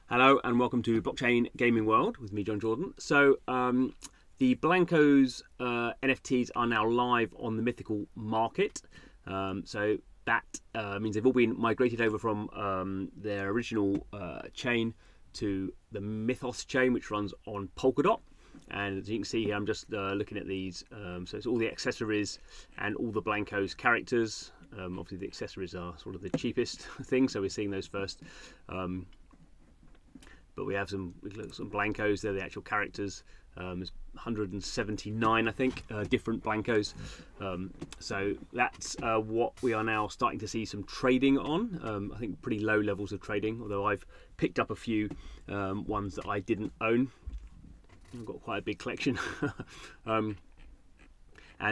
Hello and welcome to Blockchain Gaming World with me, John Jordan. So the BLANKOS NFTs are now live on the Mythical market. So that means they've all been migrated over from their original chain to the Mythos chain, which runs on Polkadot. And as you can see here, I'm just looking at these. So it's all the accessories and all the BLANKOS characters. Obviously, the accessories are sort of the cheapest thing, so we're seeing those first. But we have some BLANKOS. They're the actual characters. There's 179, I think, different BLANKOS. So that's what we are now starting to see some trading on. I think pretty low levels of trading, although I've picked up a few ones that I didn't own. I've got quite a big collection. And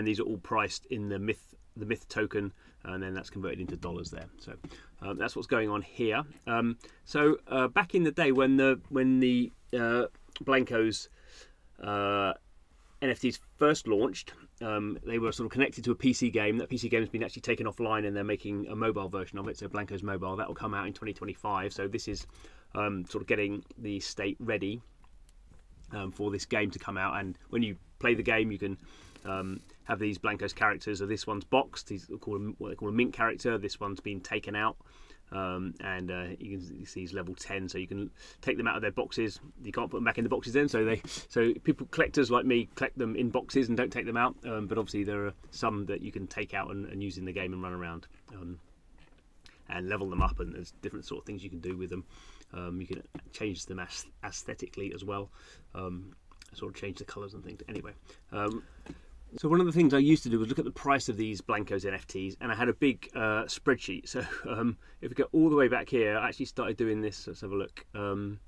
these are all priced in the Myth token, and then that's converted into dollars there. So that's what's going on here. So back in the day when the BLANKOS NFTs first launched, they were sort of connected to a PC game. That PC game has been actually taken offline, and they're making a mobile version of it. So BLANKOS Mobile, that will come out in 2025. So this is sort of getting the state ready for this game to come out. And when you play the game, you can have these BLANKOS characters. So this one's boxed. He's called what they call a mint character. This one's been taken out, and you can see he's level 10. So you can take them out of their boxes. You can't put them back in the boxes then. So people, collectors like me, collect them in boxes and don't take them out. But obviously there are some that you can take out and use in the game and run around and level them up. And there's different sort of things you can do with them. You can change them aesthetically as well. Sort of change the colours and things. Anyway. So one of the things I used to do was look at the price of these BLANKOS NFTs, and I had a big spreadsheet. So if we go all the way back here, I actually started doing this. Let's have a look. Looks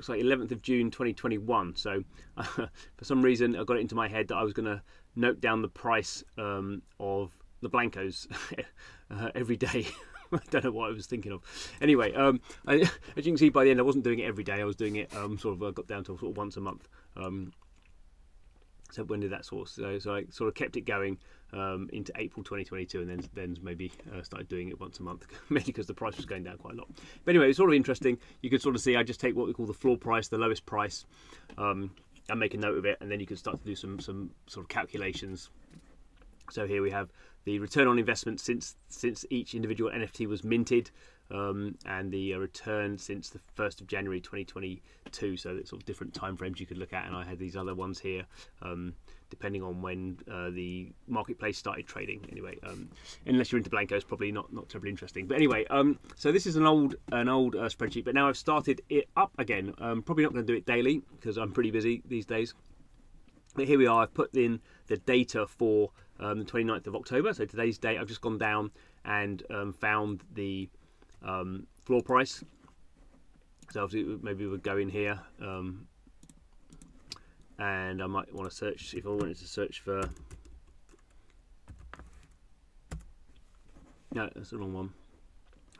like 11th of June 2021. So for some reason, I got it into my head that I was going to note down the price of the BLANKOS every day. I don't know what I was thinking of. Anyway, as you can see, by the end, I wasn't doing it every day. I was doing it got down to sort of once a month. So when did that source? So I sort of kept it going into April 2022, and then maybe started doing it once a month, mainly because the price was going down quite a lot. But anyway, it's sort of interesting. You can sort of see I just take what we call the floor price, the lowest price, and make a note of it, and then you can start to do some sort of calculations. So here we have the return on investment since each individual NFT was minted, and the return since the 1st of January 2022. So it's sort of different time frames you could look at, and I had these other ones here, depending on when the marketplace started trading. Anyway, unless you're into BLANKOS, probably not terribly interesting. But anyway, so this is an old spreadsheet, but now I've started it up again. Probably not going to do it daily because I'm pretty busy these days. But here we are. I've put in the data for the 29th of October. So today's date, I've just gone down and found the floor price. So obviously maybe we'll go in here, and I might want to search, if I wanted to search for, no, that's the wrong one.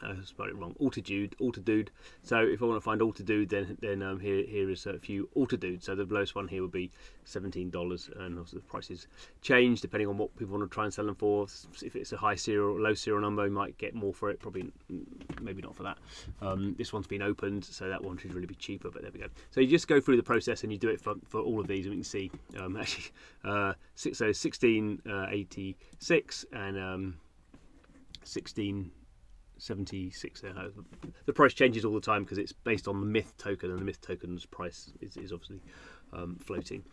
I spelled it wrong. Altadude. So if I want to find Altadude, then here is a few Altadude. So the lowest one here would be $17, and obviously the prices change depending on what people want to try and sell them for. If it's a high serial or low serial number, you might get more for it. Probably, maybe not for that. This one's been opened, so that one should really be cheaper. But there we go. So you just go through the process and you do it for all of these, and we can see actually, so 1686 and 1676. The price changes all the time because it's based on the Myth token, and the Myth token's price is obviously floating.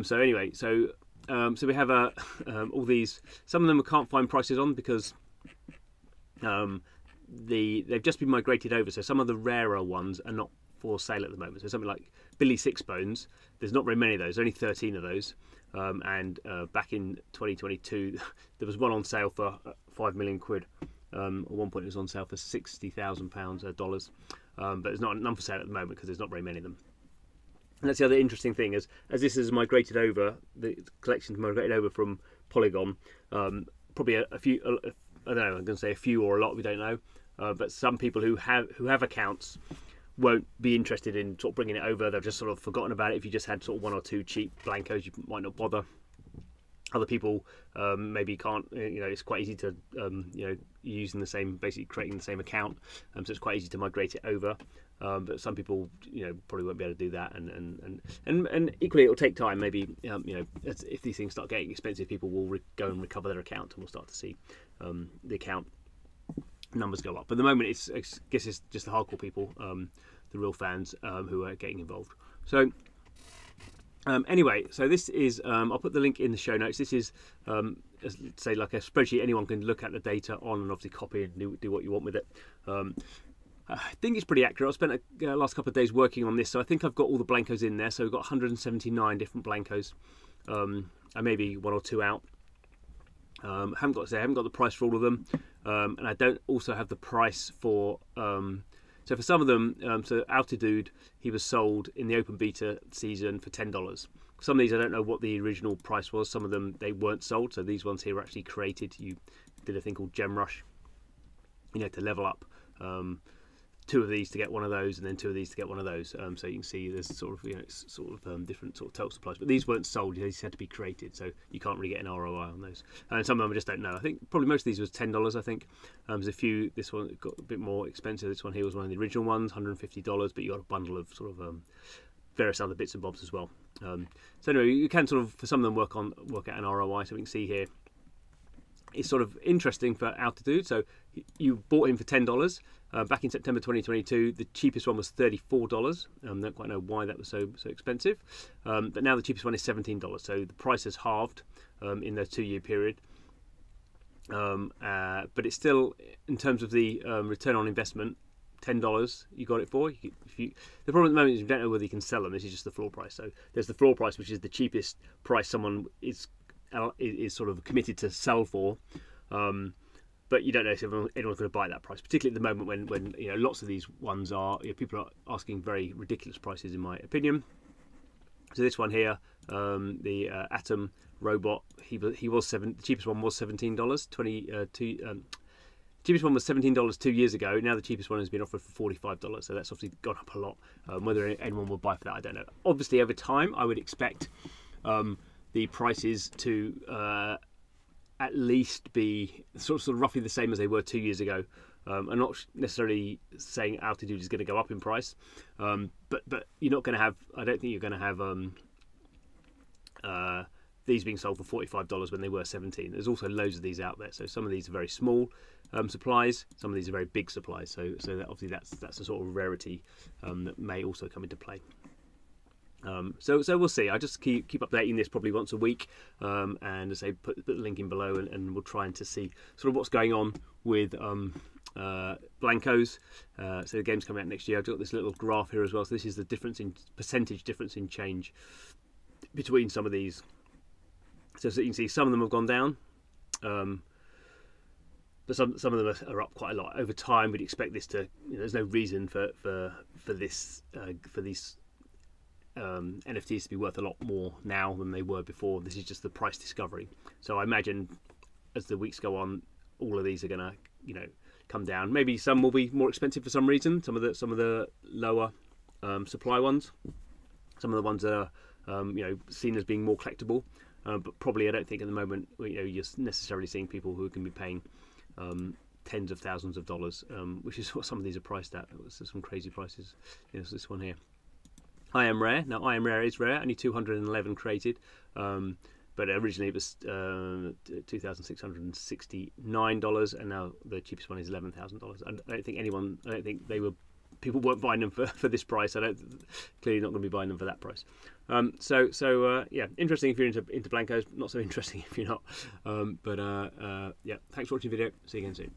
So anyway, so we have all these. Some of them we can't find prices on because they've just been migrated over. So some of the rarer ones are not for sale at the moment. So something like Billy Sixbones, there's not very many of those. Only 13 of those. And back in 2022, there was one on sale for 5 million quid. At one point it was on sale for £60,000 dollars, but there's none for sale at the moment because there's not very many of them. And that's the other interesting thing, as this is migrated over, the collection's migrated over from Polygon. Probably a few, I don't know, I'm going to say a few or a lot, we don't know, but some people who have accounts won't be interested in sort of bringing it over. They've just sort of forgotten about it. If you just had sort of one or two cheap BLANKOS, you might not bother. Other people maybe can't, it's quite easy to, using the same, basically creating the same account, so it's quite easy to migrate it over. But some people, probably won't be able to do that, and equally it will take time. Maybe if these things start getting expensive, people will go and recover their account, and we'll start to see the account numbers go up. But at the moment, I guess it's just the hardcore people, the real fans, who are getting involved. So anyway, so this is I'll put the link in the show notes. This is say like a spreadsheet anyone can look at the data on and obviously copy and do what you want with it. I think it's pretty accurate. I spent the last couple of days working on this, so I think I've got all the blankos in there. So we've got 179 different blankos. I maybe one or two out. I haven't got the price for all of them, and I don't also have the price for. So for some of them, so Altitude, he was sold in the open beta season for $10. Some of these I don't know what the original price was. Some of them they weren't sold. So these ones here were actually created. You did a thing called Gem Rush, to level up. 2 of these to get one of those, and then 2 of these to get one of those. So you can see there's sort of different sort of total supplies, but these weren't sold. These had to be created, so you can't really get an ROI on those. And some of them I just don't know. I think probably most of these was $10. I think there's a few. This one got a bit more expensive. This one here was one of the original ones, $150, but you got a bundle of sort of various other bits and bobs as well. So anyway, you can sort of for some of them work out an ROI. So we can see here. It's sort of interesting for Altitude. So you bought him for $10 back in September 2022. The cheapest one was $34. Don't quite know why that was so expensive, but now the cheapest one is $17. So the price has halved in the 2-year period. But it's still, in terms of the return on investment, $10 you got it for. The problem at the moment is you don't know whether you can sell them. This is just the floor price. So there's the floor price, which is the cheapest price someone is sort of committed to sell for, but you don't know if anyone's going to buy that price, particularly at the moment when lots of these ones are people are asking very ridiculous prices, in my opinion. So this one here, the Atom robot, he was the cheapest one was $17. Cheapest one was $17 2 years ago. Now the cheapest one has been offered for $45, so that's obviously gone up a lot. Whether anyone will buy for that, I don't know. Obviously, over time, I would expect the prices to at least be sort of roughly the same as they were 2 years ago. I'm not necessarily saying Altitude is going to go up in price, but you're not going to have. I don't think you're going to have these being sold for $45 when they were $17. There's also loads of these out there. So some of these are very small supplies. Some of these are very big supplies. So that obviously that's a sort of rarity that may also come into play. So we'll see. I just keep updating this probably once a week, and as I say, put the link in below, and we'll try to see sort of what's going on with blankos. So the game's coming out next year. I've got this little graph here as well. So this is the percentage difference in change between some of these. So you can see some of them have gone down, but some of them are up quite a lot over time. We'd expect this to. There's no reason for these NFTs to be worth a lot more now than they were before. This is just the price discovery. So I imagine as the weeks go on, all of these are going to come down. Maybe some will be more expensive for some reason. Some of the lower supply ones. Some of the ones that are seen as being more collectible. But probably I don't think at the moment you're necessarily seeing people who can be paying tens of thousands of dollars, which is what some of these are priced at. There's some crazy prices. There's this one here. I Am Rare. Now I Am Rare is rare, only 211 created, but originally it was $2,669, and now the cheapest one is $11,000. I don't think people weren't buying them for this price. Clearly not going to be buying them for that price. Yeah, interesting if you're into blankos. Not so interesting if you're not. Yeah, thanks for watching the video. See you again soon.